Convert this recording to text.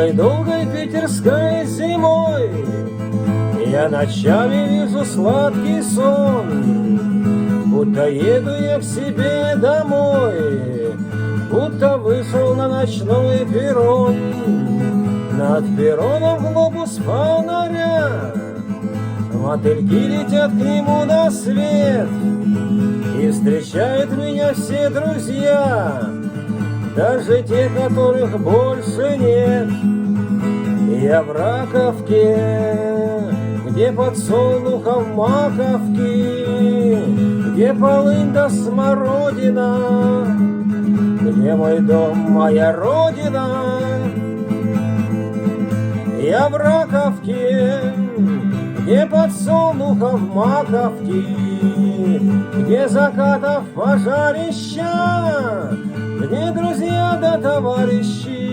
Этой долгой питерской зимой я ночами вижу сладкий сон, будто еду я к себе домой, будто вышел на ночной перрон. Над перроном глобус фонаря, мотыльки летят к нему на свет, и встречают меня все друзья, даже те, которых больше нет. Я в Раковке, где подсолнухов маковки, где полынь да смородина, где мой дом, моя родина. Я в Раковке, где подсолнухов маковки, где закатов пожарища, где друзья да товарищи.